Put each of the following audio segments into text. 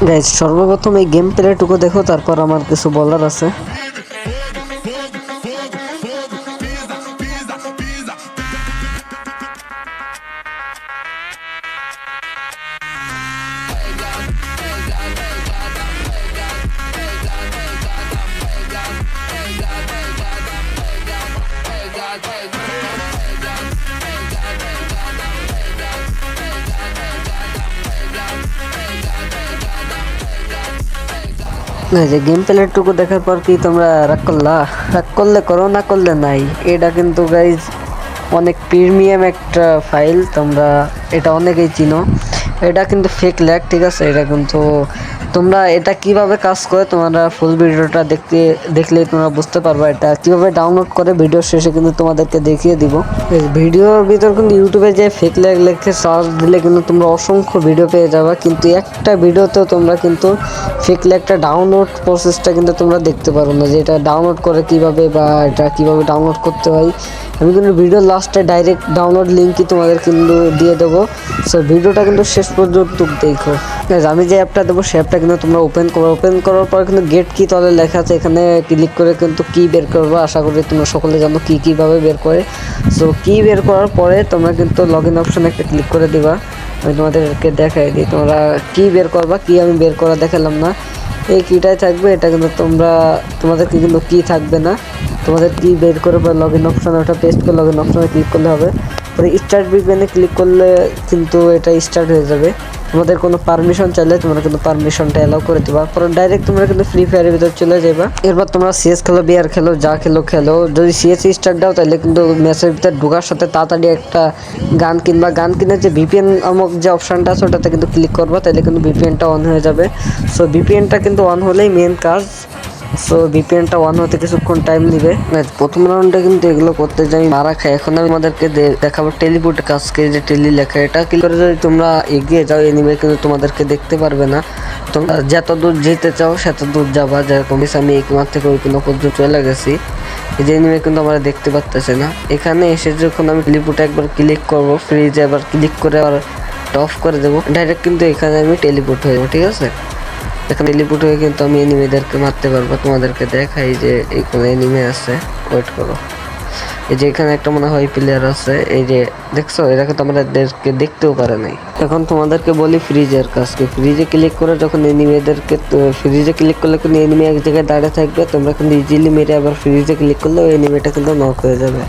Guys সর্বপ্রথম এই game প্লেটুকু দেখো, তারপর আমার কিছু বলার আছে। যে গেম প্লেটুকু দেখার পর কি তোমরা রাগ করলা? রাগ করলে করো, না করলে নাই। এটা কিন্তু গাইজ অনেক প্রিমিয়াম একটা ফাইল, তোমরা এটা অনেকেই চিনো। এটা কিন্তু ফেক ল্যাগ, ঠিক আছে? এটা কিন্তু তোমরা এটা কিভাবে কাজ করে তোমরা ফুল ভিডিওটা দেখলেই তোমরা বুঝতে পারবা এটা কিভাবে ডাউনলোড করে। ভিডিও শেষে কিন্তু তোমাদেরকে দেখিয়ে দিব। ভিডিওর ভিতর কিন্তু ইউটিউবে যে ফেক ল্যাগ লেখে সার্চ দিলে কিন্তু তোমরা অসংখ্য ভিডিও পেয়ে যাবে, কিন্তু একটা ভিডিওতেও তোমরা কিন্তু ফেক ল্যাগটা ডাউনলোড প্রসেসটা কিন্তু তোমরা দেখতে পারো না, যে এটা ডাউনলোড করে কিভাবে বা এটা কিভাবে ডাউনলোড করতে হয়। আমি কিন্তু ভিডিওর লাস্টে ডাইরেক্ট ডাউনলোড লিঙ্কই তোমাদের কিন্তু দিয়ে দেবো। সো ভিডিওটা কিন্তু শেষ পর্যন্ত দেখো। আমি যে অ্যাপটা দেবো সে অ্যাপটা কিন্তু তোমরা ওপেন করো। ওপেন করার পর কিন্তু গেট কি তলে লেখা আছে, এখানে ক্লিক করে কিন্তু কি বের করবো। আশা করি তোমরা সকলে জানো কীভাবে বের করে। সো কি বের করার পরে তোমরা কিন্তু লগ ইন অপশানে একটা ক্লিক করে দিবা। আমি তোমাদেরকে দেখাই দিই তোমরা কি বের করবা। কি আমি বের করা দেখালাম না, এই কিটাই থাকবে। এটা কিন্তু তোমাদেরকে কিন্তু কি থাকবে না, তোমাদের কি বের করে বা লগ ইন অপশানে ওটা পেস্ট করে লগ ইন অপশানে ক্লিক করলে হবে। পরে স্টার্ট ভিপিএনে ক্লিক করলে কিন্তু এটা স্টার্ট হয়ে যাবে। তোমাদের কোনো পারমিশন চাইলে তোমরা কিন্তু পারমিশনটা অ্যালাউ করে দেবা। পরে ডাইরেক্ট তোমরা কিন্তু ফ্রি ফায়ারের ভিতর চলে যাবা। এরপর তোমরা সিএস খেলো, বিআর খেলো, যা খেলো। যদি সিএস স্টার্ট দাও তাহলে কিন্তু ম্যাচের ভিতরে ঢোকার সাথে তাড়াতাড়ি একটা গান কিনবা। গান কিনে যে ভিপিএন নামক যে অপশানটা আছে ওটাতে কিন্তু ক্লিক করবা, তাহলে কিন্তু ভিপিএনটা অন হয়ে যাবে। সো ভিপিএনটা কিন্তু অন হলেই মেন কাজ। সো ভিপিএনটা অন হতে কিছুক্ষণ টাইম নেবে। প্রথম রাউন্ডে কিন্তু এগুলো করতে যাই মারা খাই। এখন আমি আমাদেরকে দেখাবো টেলিপোর্ট কাজকে, যে টেলি লেখা এটা ক্লিক করে যদি তোমরা এগিয়ে যাও এনিমে কিন্তু তোমাদেরকে দেখতে পারবে না। তোমরা যত দূর যেতে চাও সেত দূর যাবা। যেরকম আমি এই কোনার থেকে ওই কোনো পর্যন্ত চলে গেছি, এই যে এনিমে কিন্তু আমরা দেখতে পাচ্তেছি না। এখানে এসে যখন আমি টেলিপোর্টে একবার ক্লিক করবো, ফ্রিজে আবার ক্লিক করে আবার অফ করে দেবো, ডাইরেক্ট কিন্তু এখানে আমি টেলিপোর্ট হয়ে যাবো, ঠিক আছে? এখানে টেলিপোর্ট হয়ে কিন্তু আমি এনিমেদেরকে মারতে পারবো। তোমাদেরকে দেখাই যে এই কোনো এনিমে আছে, ওয়েট করো। এই যে এখানে একটা মনে হয় প্লেয়ার আছে, এই যে দেখছো, এরা কিন্তু আমাদেরকে দেখতেও পারে নাই। এখন তোমাদেরকে বলি ফ্রিজের কাজকে। ফ্রিজে ক্লিক করে যখন এনিমেদেরকে, ফ্রিজে ক্লিক করলে কিন্তু এনিমে এক জায়গায় দাঁড়িয়ে থাকবে, তোমরা কিন্তু ইজিলি মেরে আবার ফ্রিজে ক্লিক করলে ওই এনিমেটা কিন্তু নক হয়ে যাবে।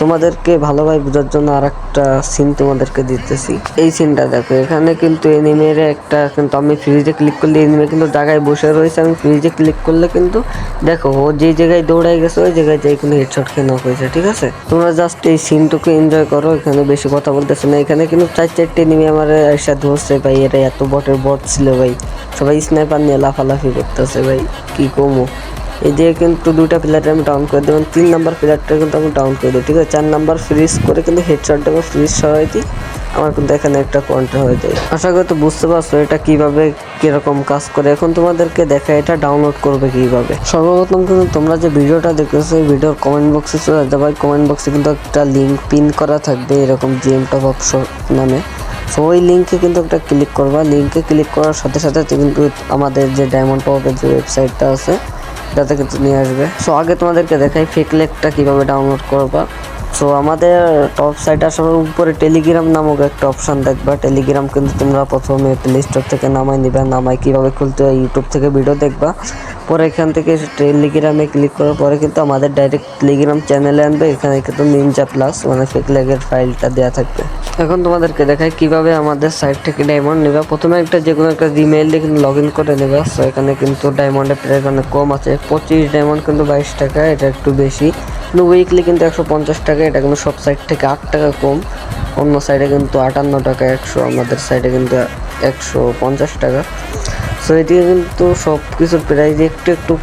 তোমাদেরকে ভালোভাবে বোঝার জন্য আর একটা সিন তোমাদেরকে দিতেছি। এই সিনটা দেখো, এখানে কিন্তু এনিমের একটা, কিন্তু আমি ফ্রিজে ক্লিক করলে এনিমে কিন্তু জায়গায় বসে রয়েছে। আমি ফ্রিজে ক্লিক করলে কিন্তু দেখো ও যে জায়গায় দৌড়াই গেছে ওই জায়গায় যাই কিন্তু হেডশট খেয়ে নক হয়েছে, ঠিক আছে? তোমরা জাস্ট এই সিনটুকু এনজয় করো, এখানে বেশি কথা বলতেছে না। এখানে কিন্তু চারটে এনিমে আমার এসে ধরছে ভাই, এরা এত বট ছিল ভাই। সবাই স্নাইপার নিয়ে লাফালাফি করতেছে ভাই, কি কমো। এই যে কিন্তু দুইটা প্লেয়ার আমি ডাউন করে দেবো, 3 নাম্বার প্লেয়ারটা কিন্তু আমি ডাউন করে দিই, ঠিক আছে? 4 নাম্বার ফ্রিজ করে কিন্তু হেডশটটা আমি ফ্রিজ সরাই দিই, আমার কিন্তু এখানে একটা পয়েন্ট হয়ে যায়। আশা করি তো বুঝতে পারছো এটা কিভাবে কিরকম কাজ করে। এখন তোমাদেরকে দেখা এটা ডাউনলোড করবে কিভাবে। সর্বপ্রথম কিন্তু তোমরা যে ভিডিওটা দেখতেছো এই ভিডিওর কমেন্ট বক্সে চলে যেতে পারে। কমেন্ট বক্সে কিন্তু একটা লিঙ্ক পিন করা থাকবে এরকম জিএম টপ অফ নামে। সো ওই লিঙ্কে কিন্তু একটা ক্লিক করবা। লিঙ্কে ক্লিক করার সাথে সাথে কিন্তু আমাদের যে ডায়মন্ড টপের যে ওয়েবসাইটটা আছে এটাতে কিন্তু নিয়ে আসবে। সো আগে তোমাদেরকে দেখাই ফেক লেকটা কিভাবে ডাউনলোড করবা। সো আমাদের টপ সাইট আসার উপরে টেলিগ্রাম নামক একটা অপশান দেখবা। টেলিগ্রাম কিন্তু তোমরা প্রথমে প্লে স্টোর থেকে নামাই নিবা। নামাই কীভাবে খুলতে হয় ইউটিউব থেকে ভিডিও দেখবা। পরে এখান থেকে টেলিগ্রামে ক্লিক করার পরে কিন্তু আমাদের ডাইরেক্ট টেলিগ্রাম চ্যানেলে আনবে। এখানে কিন্তু নিনজা প্লাস মানে ফেক লেগের ফাইলটা দেওয়া থাকবে। এখন তোমাদেরকে দেখাই কিভাবে আমাদের সাইট থেকে ডায়মন্ড নেবা। প্রথমে একটা যে কোনো একটা জিমেইল দিয়ে কিন্তু লগ ইন করে নেবা। সো এখানে কিন্তু ডায়মন্ডের প্রাইস অনেক কম আছে, 25 ডায়মন্ড কিন্তু 22 টাকা, এটা একটু বেশি। কিন্তু উইকলি কিন্তু 150 টাকা, এটা কিন্তু সব সাইট থেকে 8 টাকা কম। অন্য সাইডে কিন্তু 58 টাকা 100, আমাদের সাইডে কিন্তু 150 টাকা। সো এদিকে কিন্তু সব কিছুর প্রাইস একটু একটু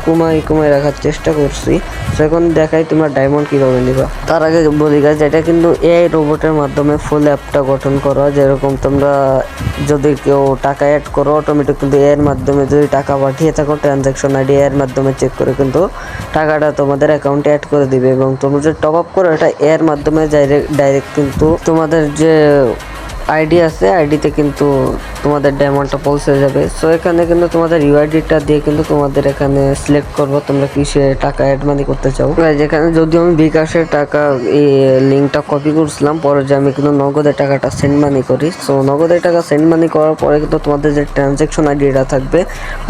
কমাই রাখার চেষ্টা করছি। সো এখন দেখাই তোমরা ডায়মন্ড কীভাবে নিবা। তার আগে বলি গাইজ, এটা কিন্তু এআই রোবটের মাধ্যমে ফুল অ্যাপটা গঠন করা। যেরকম তোমরা যদি কেউ টাকা অ্যাড করো অটোমেটিক কিন্তু এর মাধ্যমে যদি টাকা পাঠিয়ে থাকো ট্রানজ্যাকশন আইডি এর মাধ্যমে চেক করে কিন্তু টাকাটা তোমাদের অ্যাকাউন্টে অ্যাড করে দিবে। এবং তোমরা যদি টপ আপ করো এটা এর মাধ্যমে ডাইরেক্ট কিন্তু তোমাদের যে আইডি আছে, আইডিতে কিন্তু তোমাদের ডায়মন্ডটা পৌঁছে যাবে। সো এখানে কিন্তু তোমাদের ইউআইডিটা দিয়ে কিন্তু তোমাদের এখানে সিলেক্ট করবো তোমরা কিসে টাকা অ্যাড মানি করতে চাও। যেখানে যদি আমি বিকাশের টাকা এই লিঙ্কটা কপি করছিলাম, পরে যে আমি কিন্তু নগদের টাকাটা সেন্ড মানি করি। সো নগদের টাকা সেন্ড মানি করার পরে কিন্তু তোমাদের যে ট্রানজ্যাকশন আইডিটা থাকবে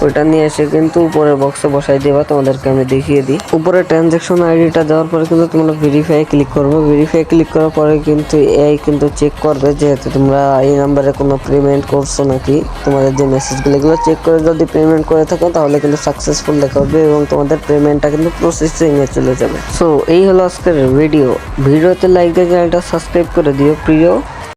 ওইটা নিয়ে এসে কিন্তু উপরে বক্সে বসাই দেবা। তোমাদেরকে আমি দেখিয়ে দিই। উপরে ট্রানজ্যাকশন আইডিটা দেওয়ার পরে কিন্তু তোমরা ভেরিফাই ক্লিক করবে। ভেরিফাই ক্লিক করার পরে কিন্তু এই কিন্তু চেক করবে যেহেতু তোমরা এই নাম্বারে কোনো পেমেন্ট করছো নাকি। তোমাদের যে মেসেজগুলো এগুলো চেক করে যদি পেমেন্ট করে থাকো তাহলে কিন্তু সাকসেসফুল দেখাবে এবং তোমাদের পেমেন্টটা কিন্তু প্রসেসিং এ চলে যাবে। সো এই হলো আজকের ভিডিওতে লাইক দিয়ে চ্যানেলটা সাবস্ক্রাইব করে দিও প্রিয়